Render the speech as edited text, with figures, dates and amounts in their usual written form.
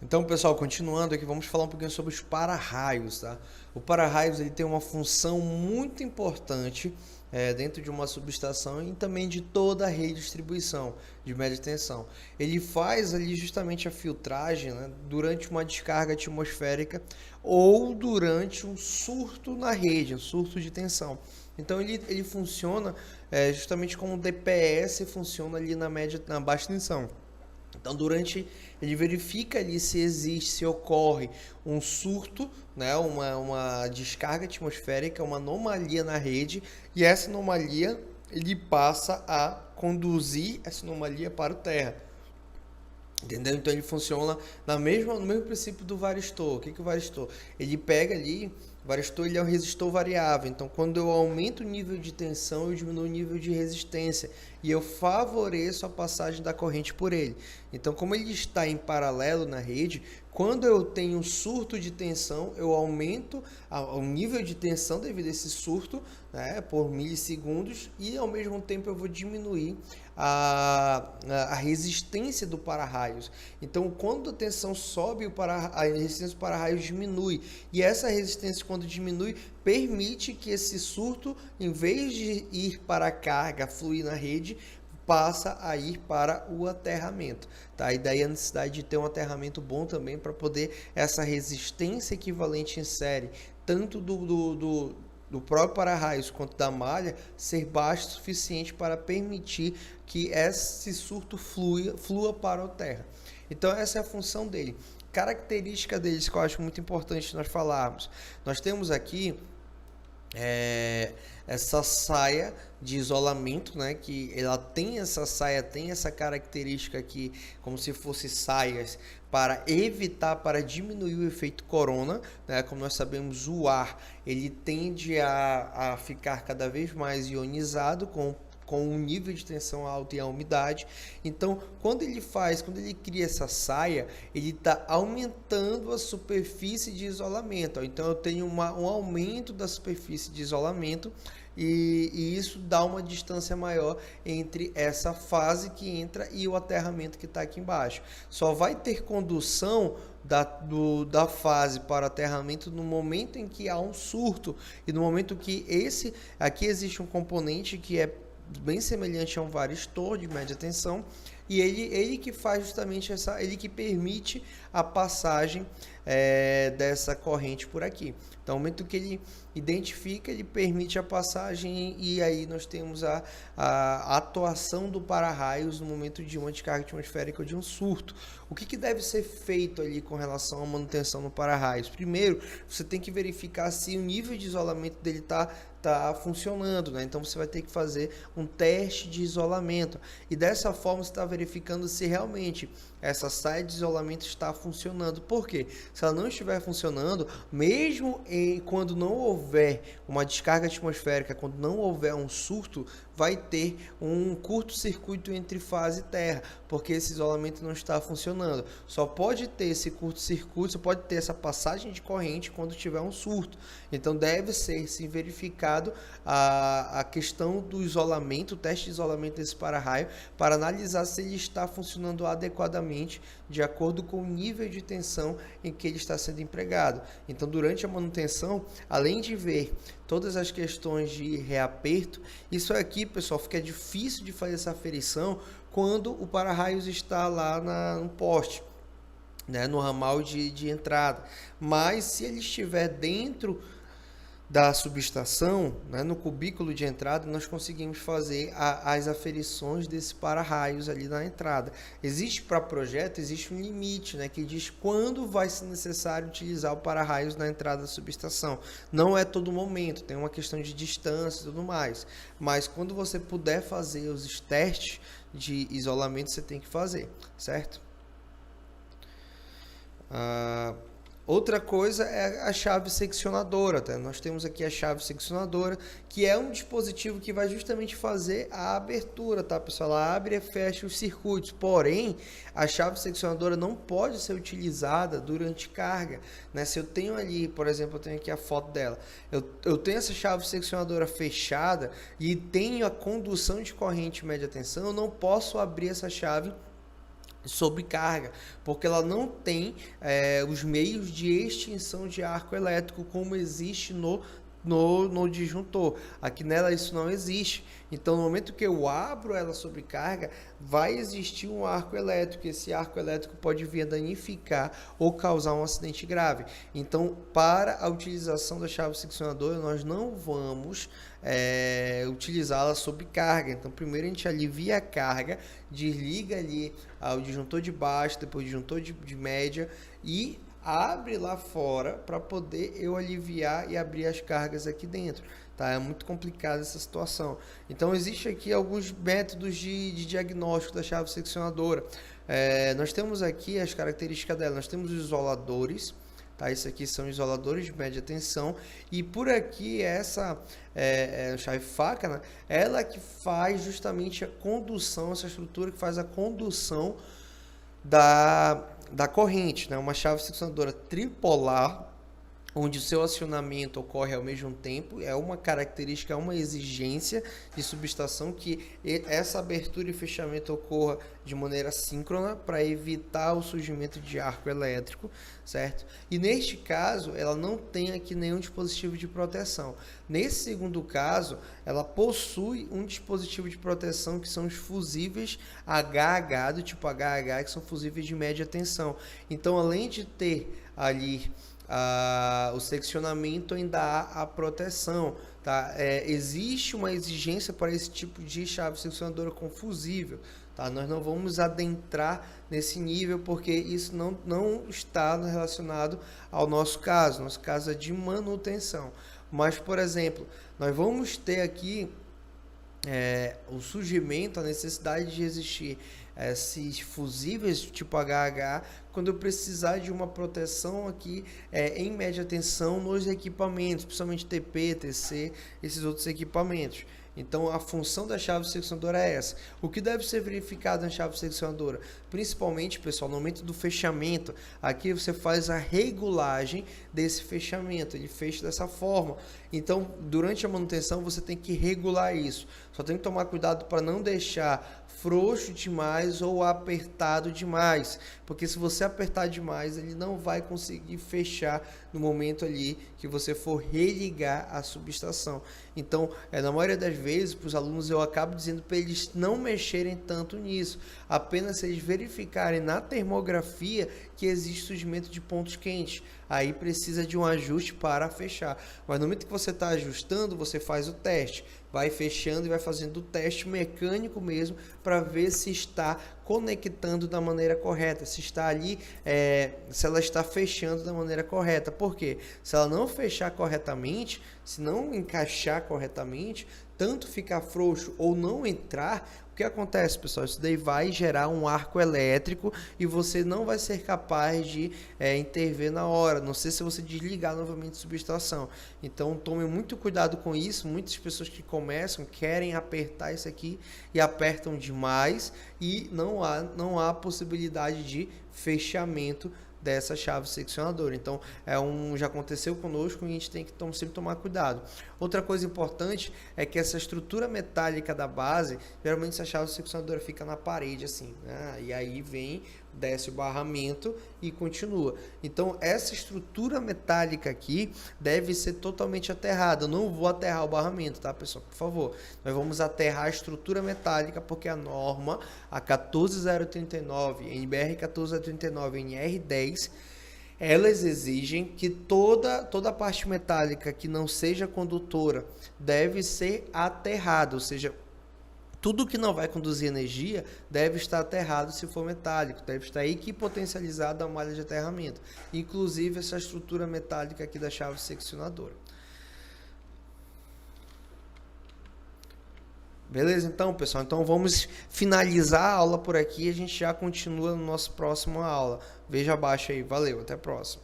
Então, pessoal, continuando aqui, vamos falar um pouquinho sobre os para-raios, tá? O para-raios ele tem uma função muito importante dentro de uma subestação e também de toda a rede de distribuição de média tensão. Ele faz ali justamente a filtragem, né, durante uma descarga atmosférica ou durante um surto na rede, um surto de tensão. Então ele funciona justamente como o DPS funciona ali na média, na baixa tensão. Então, ele verifica ali se existe, se ocorre um surto, né, uma descarga atmosférica, uma anomalia na rede, e essa anomalia ele passa a conduzir essa anomalia para o terra. Entendeu? Então ele funciona no mesmo princípio do varistor. O que é o varistor? Ele pega ali, o varistor ele é um resistor variável. Então quando eu aumento o nível de tensão, eu diminuo o nível de resistência e eu favoreço a passagem da corrente por ele. Então como ele está em paralelo na rede, quando eu tenho um surto de tensão, eu aumento o nível de tensão devido a esse surto, né, por milissegundos, e ao mesmo tempo eu vou diminuir a resistência do para-raios. Então, quando a tensão sobe, a resistência do para-raios diminui. E essa resistência, quando diminui, permite que esse surto, em vez de ir para a carga, fluir na rede, passa a ir para o aterramento, tá? E daí a necessidade de ter um aterramento bom também para poder essa resistência equivalente em série, tanto do próprio para-raios quanto da malha, ser baixo o suficiente para permitir que esse surto flua para a terra. Então essa é a função dele. Característica deles que eu acho muito importante nós falarmos. Nós temos aqui essa saia de isolamento, né? Que ela tem essa saia, tem essa característica aqui, como se fosse saias para evitar, para diminuir o efeito corona, né? Como nós sabemos, o ar ele tende a ficar cada vez mais ionizado com um nível de tensão alto e a umidade. Então, quando ele cria essa saia, ele está aumentando a superfície de isolamento. Então, eu tenho um aumento da superfície de isolamento e isso dá uma distância maior entre essa fase que entra e o aterramento que está aqui embaixo. Só vai ter condução da fase para o aterramento no momento em que há um surto e no momento que aqui existe um componente que é bem semelhante a um varistor de média tensão, e ele que faz justamente ele que permite a passagem dessa corrente por aqui. Então, no momento que ele identifica, ele permite a passagem, e aí nós temos a atuação do para-raios no momento de uma descarga atmosférica ou de um surto. O que deve ser feito ali com relação à manutenção no para-raios? Primeiro, você tem que verificar se o nível de isolamento dele está funcionando, né? Então você vai ter que fazer um teste de isolamento, e dessa forma você está verificando se realmente essa saia de isolamento está funcionando. Por quê? Se ela não estiver funcionando, mesmo quando não houver uma descarga atmosférica, quando não houver um surto, vai ter um curto-circuito entre fase e terra, porque esse isolamento não está funcionando. Só pode ter esse curto-circuito, só pode ter essa passagem de corrente quando tiver um surto. Então deve ser sim verificado a questão do isolamento, o teste de isolamento desse para-raio, para analisar se ele está funcionando adequadamente de acordo com o nível de tensão em que ele está sendo empregado. Então, durante a manutenção, além de ver todas as questões de reaperto, isso aqui, pessoal, fica difícil de fazer essa aferição quando o para-raios está lá no poste, né, no ramal de entrada. Mas se ele estiver dentro da subestação, né, no cubículo de entrada, nós conseguimos fazer as aferições desse para-raios ali na entrada. Existe para projeto, existe um limite, né, que diz quando vai ser necessário utilizar o para-raios na entrada da subestação. Não é todo momento, tem uma questão de distância e tudo mais. Mas quando você puder fazer os testes de isolamento, você tem que fazer, certo? Outra coisa é a chave seccionadora, tá? Nós temos aqui a chave seccionadora, que é um dispositivo que vai justamente fazer a abertura, tá, pessoal? Ela abre e fecha os circuitos, porém, a chave seccionadora não pode ser utilizada durante carga, né? Se eu tenho ali, por exemplo, eu tenho aqui a foto dela, eu tenho essa chave seccionadora fechada e tenho a condução de corrente média tensão, eu não posso abrir essa chave sobrecarga, porque ela não tem os meios de extinção de arco elétrico como existe no disjuntor. Aqui nela isso não existe. Então, no momento que eu abro ela sobrecarga, vai existir um arco elétrico. Esse arco elétrico pode vir a danificar ou causar um acidente grave. Então, para a utilização da chave seccionadora, nós não vamos utilizá-la sob carga. Então, primeiro a gente alivia a carga, desliga ali o disjuntor de baixo, depois o disjuntor de média e abre lá fora para poder eu aliviar e abrir as cargas aqui dentro. Tá? É muito complicada essa situação. Então, existe aqui alguns métodos de diagnóstico da chave seccionadora. Nós temos aqui as características dela. Nós temos os isoladores. Tá? Isso aqui são isoladores de média tensão. E por aqui, essa chave faca, né? Ela que faz justamente a condução, essa estrutura que faz a condução da corrente, né? Uma chave seccionadora tripolar, onde o seu acionamento ocorre ao mesmo tempo, é uma característica, é uma exigência de subestação que essa abertura e fechamento ocorra de maneira síncrona para evitar o surgimento de arco elétrico, certo? E neste caso, ela não tem aqui nenhum dispositivo de proteção. Nesse segundo caso, ela possui um dispositivo de proteção que são os fusíveis HH, do tipo HH, que são fusíveis de média tensão. Então, além de ter ali o seccionamento, ainda há a proteção, tá? Existe uma exigência para esse tipo de chave seccionadora com fusível, tá? Nós não vamos adentrar nesse nível porque isso não está relacionado ao nosso caso. Nosso caso é de manutenção. Mas, por exemplo, nós vamos ter aqui o surgimento, a necessidade de existir esses fusíveis tipo HH quando eu precisar de uma proteção aqui em média tensão nos equipamentos, principalmente TP, TC, esses outros equipamentos. Então, a função da chave seccionadora é essa. O que deve ser verificado na chave seccionadora? Principalmente, pessoal, no momento do fechamento, aqui você faz a regulagem desse fechamento, ele fecha dessa forma. Então, durante a manutenção, você tem que regular isso. Só tem que tomar cuidado para não deixar frouxo demais ou apertado demais, porque se você apertar demais, ele não vai conseguir fechar no momento ali que você for religar a subestação. Então, na maioria das vezes, para os alunos, eu acabo dizendo para eles não mexerem tanto nisso, apenas se eles verificarem na termografia que existe surgimento de pontos quentes. Aí precisa de um ajuste para fechar. Mas no momento que você está ajustando, você faz o teste. Vai fechando e vai fazendo o teste mecânico mesmo para ver se está conectando da maneira correta, se está ali, se ela está fechando da maneira correta. Por quê? Se ela não fechar corretamente, se não encaixar corretamente, tanto ficar frouxo ou não entrar, o que acontece, pessoal? Isso daí vai gerar um arco elétrico e você não vai ser capaz de intervir na hora, não sei se você desligar novamente a subestação. Então, tome muito cuidado com isso. Muitas pessoas que começam querem apertar isso aqui e apertam demais e não há possibilidade de fechamento dessa chave seccionadora. Então, já aconteceu conosco e a gente tem que sempre tomar cuidado. Outra coisa importante é que essa estrutura metálica da base, geralmente essa chave seccionadora fica na parede assim, né? E aí desce o barramento e continua. Então, essa estrutura metálica aqui deve ser totalmente aterrada. Eu não vou aterrar o barramento, tá, pessoal? Por favor. Nós vamos aterrar a estrutura metálica porque a norma, a 14039, NBR 14039, NR10, elas exigem que toda a parte metálica que não seja condutora deve ser aterrada, ou seja, tudo que não vai conduzir energia deve estar aterrado se for metálico, deve estar equipotencializado a malha de aterramento, inclusive essa estrutura metálica aqui da chave seccionadora. Beleza, então, pessoal? Então, vamos finalizar a aula por aqui e a gente já continua no nosso próximo aula. Veja abaixo aí. Valeu, até a próxima.